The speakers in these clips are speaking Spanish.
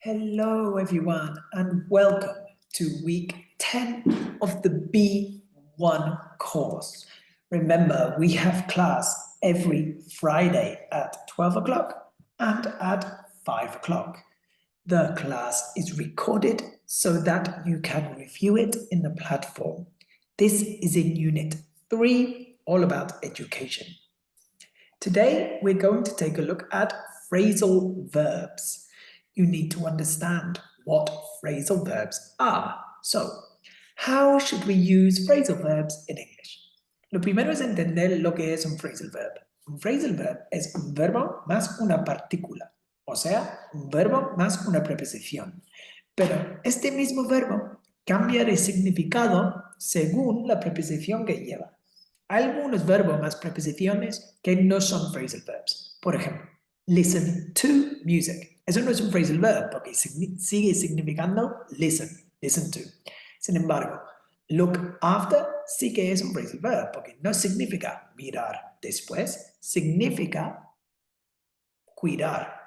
Hello everyone and welcome to week 10 of the B1 course. Remember, we have class every Friday at 12 o'clock and at 5 o'clock. The class is recorded so that you can review it in the platform. This is in Unit 3, all about education. Today, we're going to take a look at phrasal verbs. You need to understand what phrasal verbs are. So, how should we use phrasal verbs in English? Lo primero es entender lo que es un phrasal verb. Un phrasal verb es un verbo más una partícula, o sea, un verbo más una preposición. Pero este mismo verbo cambia de significado según la preposición que lleva. Hay algunos verbos más preposiciones que no son phrasal verbs. Por ejemplo, listen to music. Eso no es un phrasal verb porque sigue significando listen to. Sin embargo, look after sí que es un phrasal verb porque no significa mirar después, significa cuidar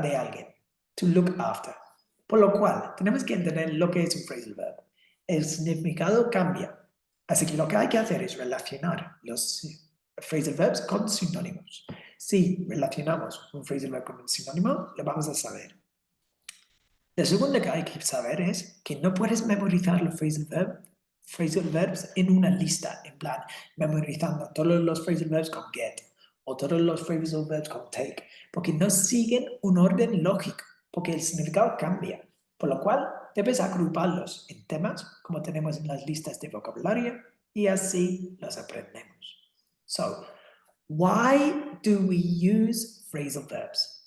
de alguien. To look after. Por lo cual, tenemos que entender lo que es un phrasal verb. El significado cambia. Así que lo que hay que hacer es relacionar los phrasal verbs con sinónimos. Si relacionamos un phrasal verb con un sinónimo, lo vamos a saber. Lo segundo que hay que saber es que no puedes memorizar los phrasal verbs en una lista, en plan, memorizando todos los phrasal verbs con get o todos los phrasal verbs con take, porque no siguen un orden lógico, porque el significado cambia. Por lo cual, debes agruparlos en temas, como tenemos en las listas de vocabulario, y así los aprendemos. So, why do we use phrasal verbs?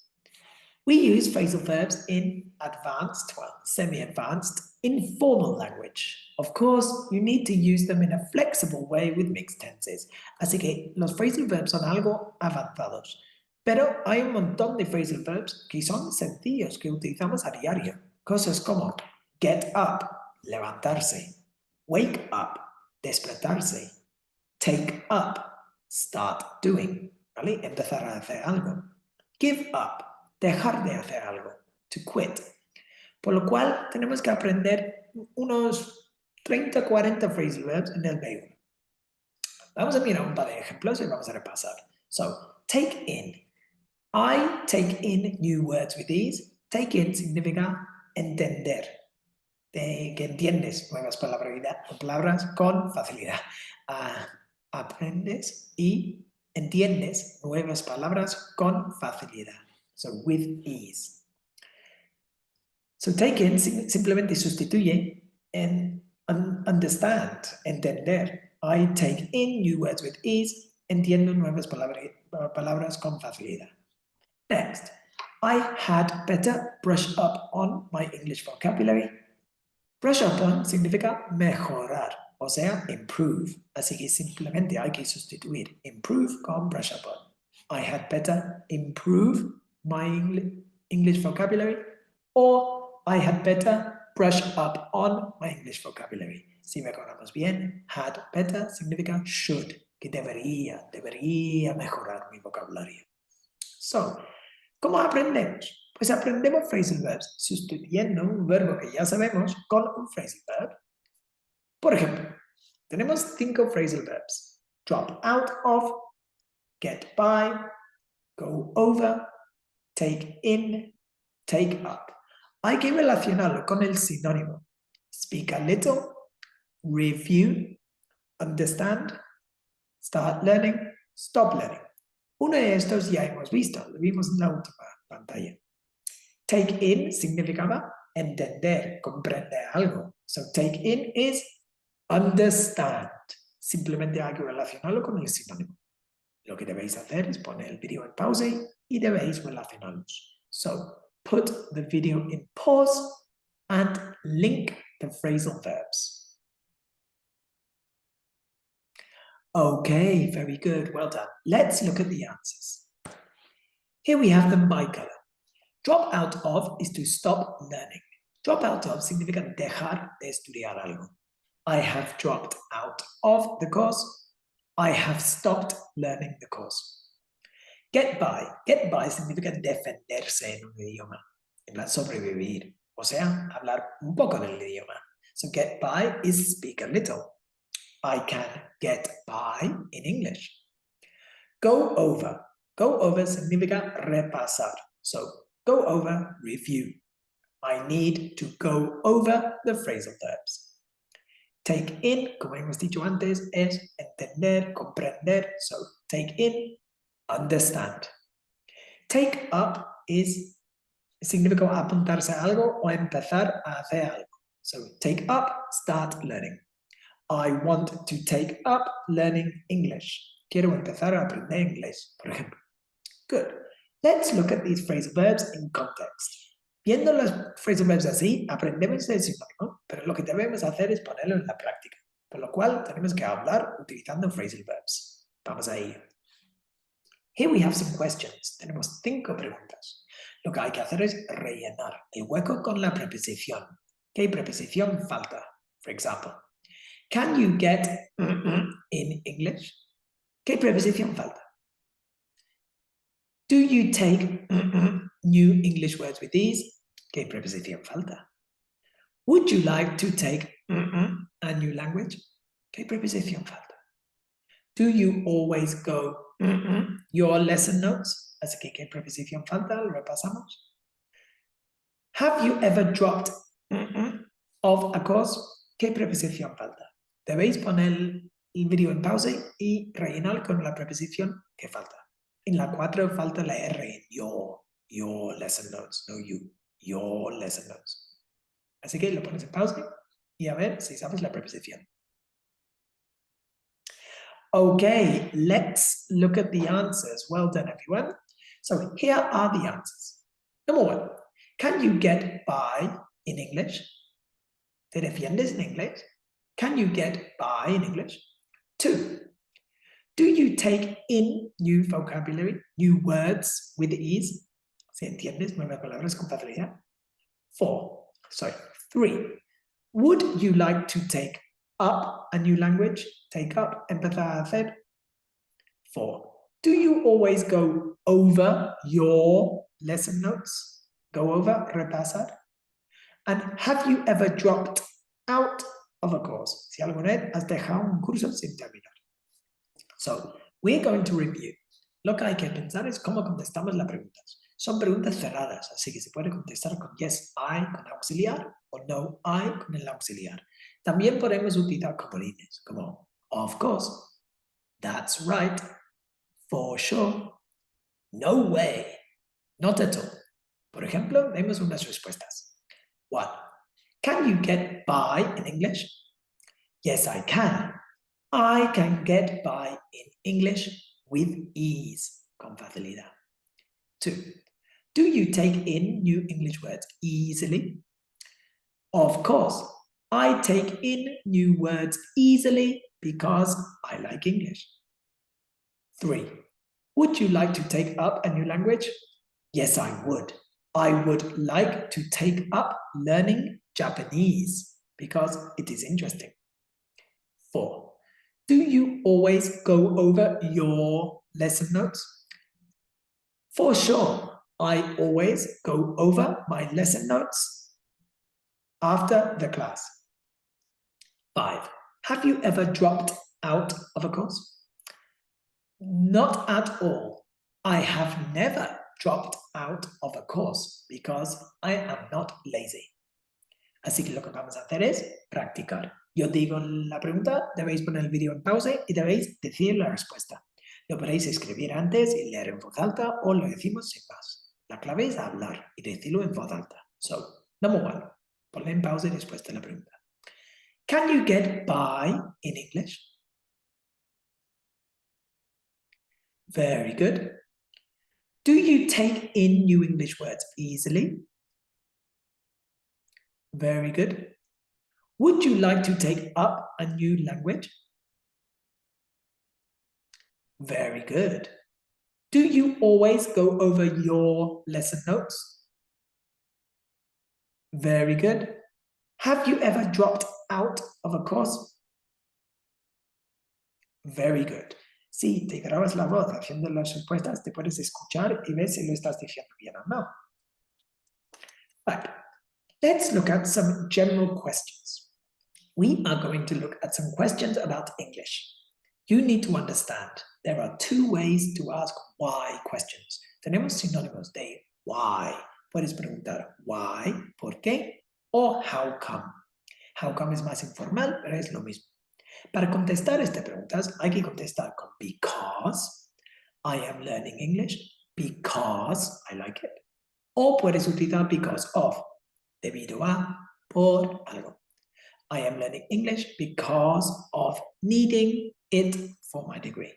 We use phrasal verbs in advanced, semi-advanced, informal language. Of course, you need to use them in a flexible way with mixed tenses. Así que los phrasal verbs son algo avanzados. Pero hay un montón de phrasal verbs que son sencillos, que utilizamos a diario. Cosas como get up, levantarse, wake up, despertarse, take up, start doing, ¿vale? Empezar a hacer algo. Give up, dejar de hacer algo, to quit. Por lo cual tenemos que aprender unos 30-40 phrasal verbs en el B1. Vamos a mirar un par de ejemplos y vamos a repasar. So, take in. I take in new words with ease. Take in significa entender. Que entiendes nuevas palabras con facilidad. Aprendes y entiendes nuevas palabras con facilidad. So, with ease. So, take in simplemente sustituye en understand, entender. I take in new words with ease. Entiendo nuevas palabras con facilidad. Next, I had better brush up on my English vocabulary. Brush up on significa mejorar, o sea, improve. Así que simplemente hay que sustituir improve con brush up on. I had better improve my English vocabulary, or I had better brush up on my English vocabulary. Si recordamos bien, had better significa should, que debería mejorar mi vocabulario. So, ¿cómo aprendemos? Pues aprendemos phrasal verbs sustituyendo un verbo que ya sabemos con un phrasal verb. Por ejemplo, tenemos 5 phrasal verbs. Drop out of, get by, go over, take in, take up. Hay que relacionarlo con el sinónimo. Speak a little, review, understand, start learning, stop learning. Uno de estos ya hemos visto, lo vimos en la última pantalla. Take in significaba entender, comprender algo. So take in is understand. Simplemente hay que relacionarlo con el sinónimo. Lo que debéis hacer es poner el vídeo en pausa y debéis relacionarlos. So put the video in pause and link the phrasal verbs. Okay, very good, well done. Let's look at the answers. Here we have them by color. Drop out of is to stop learning. Drop out of significa dejar de estudiar algo. I have dropped out of the course. I have stopped learning the course. Get by significa defenderse en un idioma. en plan sobrevivir, o sea, hablar un poco del idioma. So get by is speak a little. I can get by in English. Go over. Go over significa repasar. So go over, review. I need to go over the phrasal verbs. Take in, como hemos dicho antes, es entender, comprender. So take in, understand. Take up significa apuntarse a algo o empezar a hacer algo. So take up, start learning. I want to take up learning English. Quiero empezar a aprender inglés, por ejemplo. Good. Let's look at these phrasal verbs in context. Viendo los phrasal verbs así, aprendemos el sinónimo, pero lo que debemos hacer es ponerlo en la práctica. Por lo cual, tenemos que hablar utilizando phrasal verbs. Vamos a ello. Here we have some questions. Tenemos 5 preguntas. Lo que hay que hacer es rellenar el hueco con la preposición. ¿Qué preposición falta? For example, can you get in English? ¿Qué preposición falta? Do you take new English words with ease? ¿Qué preposición falta? Would you like to take a new language? ¿Qué preposición falta? Do you always go your lesson notes? Así que, ¿qué preposición falta? Lo repasamos. Have you ever dropped of a course? ¿Qué preposición falta? Debéis poner el vídeo en pausa y rellenar con la preposición que falta. En la 4 falta la R en your lesson notes, no you, your lesson notes. Así que lo pones en pausa y a ver si sabes la preposición. Okay, let's look at the answers. Well done, everyone. So here are the answers. Number 1, can you get by in English? ¿Te defiendes en inglés? Can you get by in English? 2, do you take in new vocabulary, new words with ease? ¿Se entiendes nuevas palabras con facilidad? 3, would you like to take up a new language? Take up, empezar a hacer. 4, do you always go over your lesson notes? Go over, repasar. And have you ever dropped out of a course? Si alguna vez has dejado un curso sin terminar. So, we're going to review. Lo que hay que pensar es cómo contestamos las preguntas. Son preguntas cerradas, así que se puede contestar con yes, I, con auxiliar, o no, I, con el auxiliar. También podemos utilizar comodines, como of course, that's right, for sure, no way, not at all. Por ejemplo, vemos unas respuestas. 1, can you get by in English? Yes, I can. I can get by in English with ease, con facilidad. 2, do you take in new English words easily? Of course, I take in new words easily because I like English. 3, would you like to take up a new language? Yes, I would. I would like to take up learning Japanese because it is interesting. 4, do you always go over your lesson notes? For sure, I always go over my lesson notes after the class. 5, have you ever dropped out of a course? Not at all. I have never dropped out of a course because I am not lazy. Así que lo que vamos a hacer es practicar. Yo digo la pregunta, debéis poner el vídeo en pausa y debéis decir la respuesta. Lo podéis escribir antes y leer en voz alta o lo decimos sin más. La clave es hablar y decirlo en voz alta. So, number 1, ponle en pausa y después de la pregunta. Can you get by in English? Very good. Do you take in new English words easily? Very good. Would you like to take up a new language? Very good. Do you always go over your lesson notes? Very good. Have you ever dropped out of a course? Very good. Si te grabas la voz haciendo las respuestas, te puedes escuchar y ver si lo estás diciendo bien o no. Right, let's look at some general questions. We are going to look at some questions about English. You need to understand there are two ways to ask why questions. Tenemos sinónimos de why. Puedes preguntar why, ¿por qué? O how come. How come es más informal, pero es lo mismo. Para contestar estas preguntas hay que contestar con because I am learning English, because I like it. O puedes utilizar because of, debido a, por algo. I am learning English because of needing it for my degree.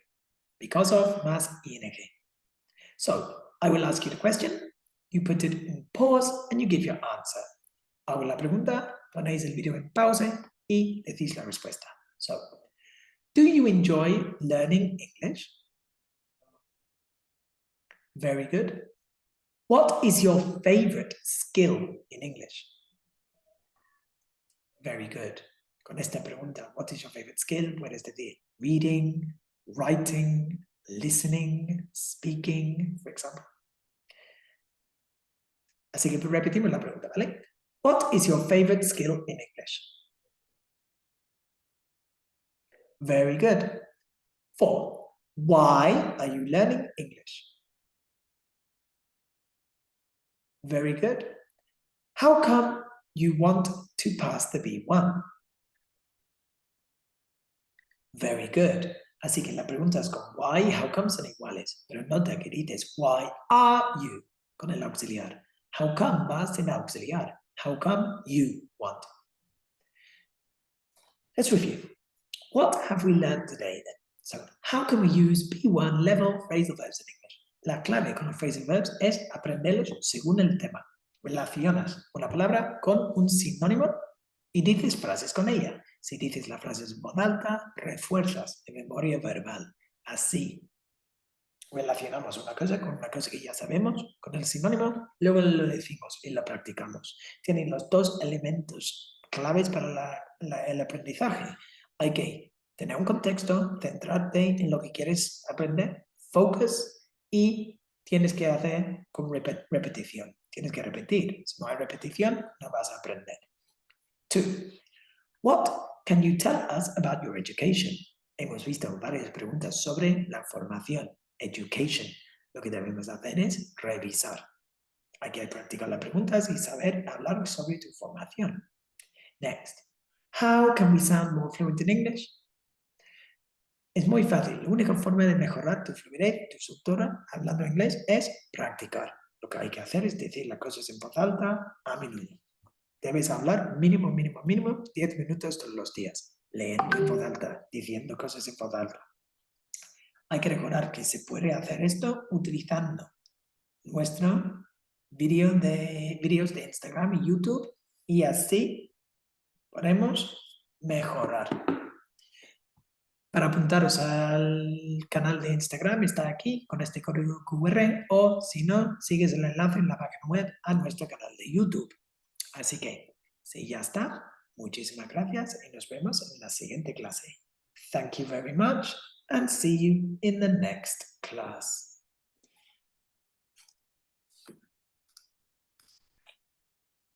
Because of más ing. So, I will ask you the question, you put it in pause and you give your answer. Hago la pregunta, ponéis el video en pausa y decís la respuesta. So, do you enjoy learning English? Very good. What is your favorite skill in English? Very good. Con esta pregunta, what is your favorite skill? Puedes decir reading, writing, listening, speaking, for example. Así que repetimos la pregunta, ¿vale? What is your favorite skill in English? Very good. 4. Why are you learning English? Very good. How come you want to pass the B1? Very good. Así que la pregunta es con why y how come son iguales, pero nota que dices why are you con el auxiliar. How come va sin auxiliar. How come you want? Let's review. What have we learned today then? So, how can we use B1 level phrasal verbs in English? La clave con los phrasal verbs es aprenderlos según el tema. Relacionas una palabra con un sinónimo y dices frases con ella. Si dices la frase en voz alta, refuerzas de memoria verbal. Así relacionamos una cosa con una cosa que ya sabemos, con el sinónimo, luego lo decimos y lo practicamos. Tienen los dos elementos claves para el aprendizaje. Hay que tener un contexto, centrarte en lo que quieres aprender, focus, y tienes que hacer con repetición. Tienes que repetir. Si no hay repetición, no vas a aprender. 2. What can you tell us about your education? Hemos visto varias preguntas sobre la formación, education. Lo que debemos hacer es revisar. Hay que practicar las preguntas y saber hablar sobre tu formación. Next. How can we sound more fluent in English? Es muy fácil. La única forma de mejorar tu fluidez, tu estructura, hablando inglés, es practicar. Lo que hay que hacer es decir las cosas en voz alta a menudo. Debes hablar mínimo 10 minutos todos los días. Leyendo en voz alta, diciendo cosas en voz alta. Hay que recordar que se puede hacer esto utilizando nuestro vídeos de Instagram y YouTube, y así podemos mejorar. Para apuntaros al canal de Instagram está aquí con este código QR, o si no, sigues el enlace en la página web a nuestro canal de YouTube. Así que, si ya está, muchísimas gracias y nos vemos en la siguiente clase. Thank you very much and see you in the next class.